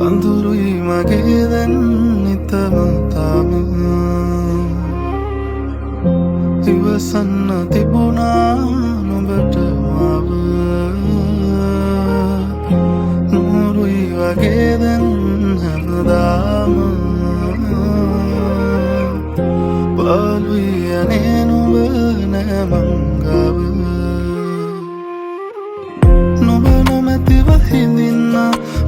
අඳුරුයි මගේ දැන් නිතම තාම ඉවසන්න තිබුණා නුඹට මාව නුරුයි වගේ දැන් හැමදාම පාළුයි යන්නේ නුඹ නෑ මංගව නුඹ නොමැතිව හිඳින්න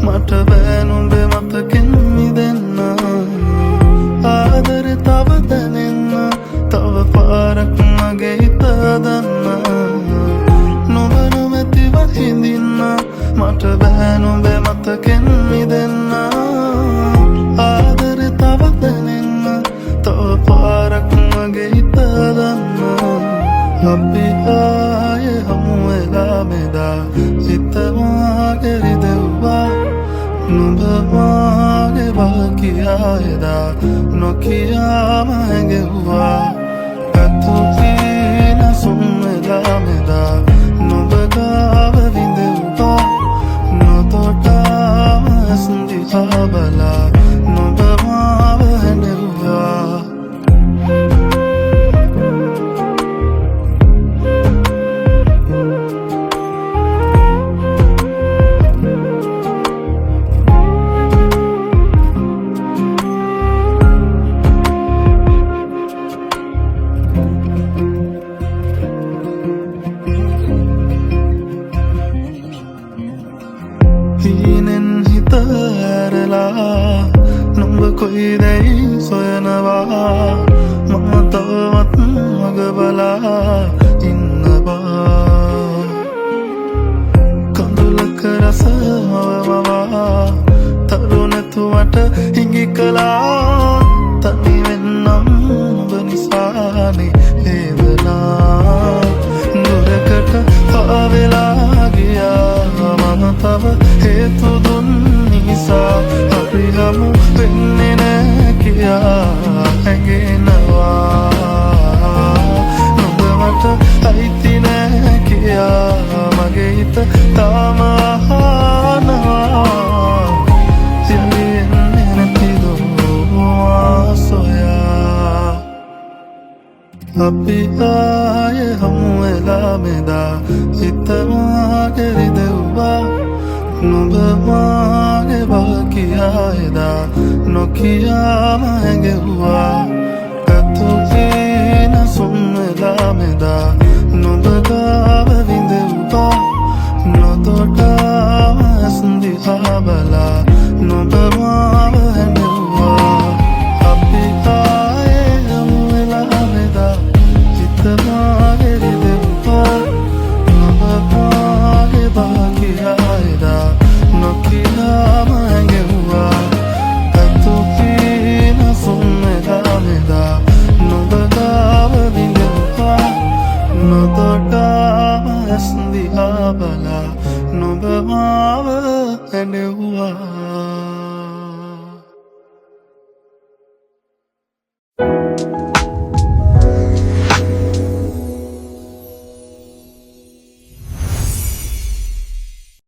මට බෑ නුඹේ මතකෙන් මිදෙන්න ආදරේ තව දැනෙන්න තව පාරක් මගේ හිත හදන්න නුඹ නොමැතිව හිඳින්න මට බෑ නුඹේ මතකෙන් මිදෙන්න ආදරේ තව දැනෙන්න තව පාරක් මගේ හිත හදන්න අපි ආයේ හමු වෙලා මෙදා හිත මාගේ රිදෙව්වා නුඹ මාගේ බාකියා එදා නොකියාම හැඟෙව්වා ඇතුතින සුම්වෙලා මෙදා නුඹ ගාව විඳෙව්වා නොතොටාම ඇස් දිහා බලා නුඹ මාව හැඬෙව්වා හීනෙන් හිත ඇරලා නුඹ කොයිදැයි සොයනවා මම තවමත් මග බලා ඉන්නවා කඳුලක රස මවමවා තරුණතුවට හිඟි කළා තනි වෙන්නම් නුඹ නිසානේ වේදනා නුරකට පාවෙලා ගියා මම තව හේතු දුන් නිසා අපි හමු වෙන්නේ නෑ කියා හැඟෙනවා නුඹ මට අයිති නෑ කියා මගේ හිත තාම අහනවා සියන්නේ නැතිද සොයා අපි ආයේ හමු වෙලා මෙදා හිත මාගේ රිදෙව්වා නුඹ මාගේ බාකියා එදා නොකියාම හැඟෙව්වා ඇතුතින සුම්වෙලා මෙදා නුඹ ගාව විඳෙව්වා නොතොටාම ඇස් දිහා බලා නුඹ මාව හැඬෙව්වා අපි ආයේ හමු වෙලා මෙදා හිත මාගේ රිදෙව්වා නුඹ මාගේ බාකියා එදා නොකියාම හැඟෙව්වා ඇතුතින සුම්වෙලා මෙදා නුඹ ගාව විඳෙව්වා නොතොටාම ඇස් දිහා බලා නුඹ මාව හැඬෙව්වා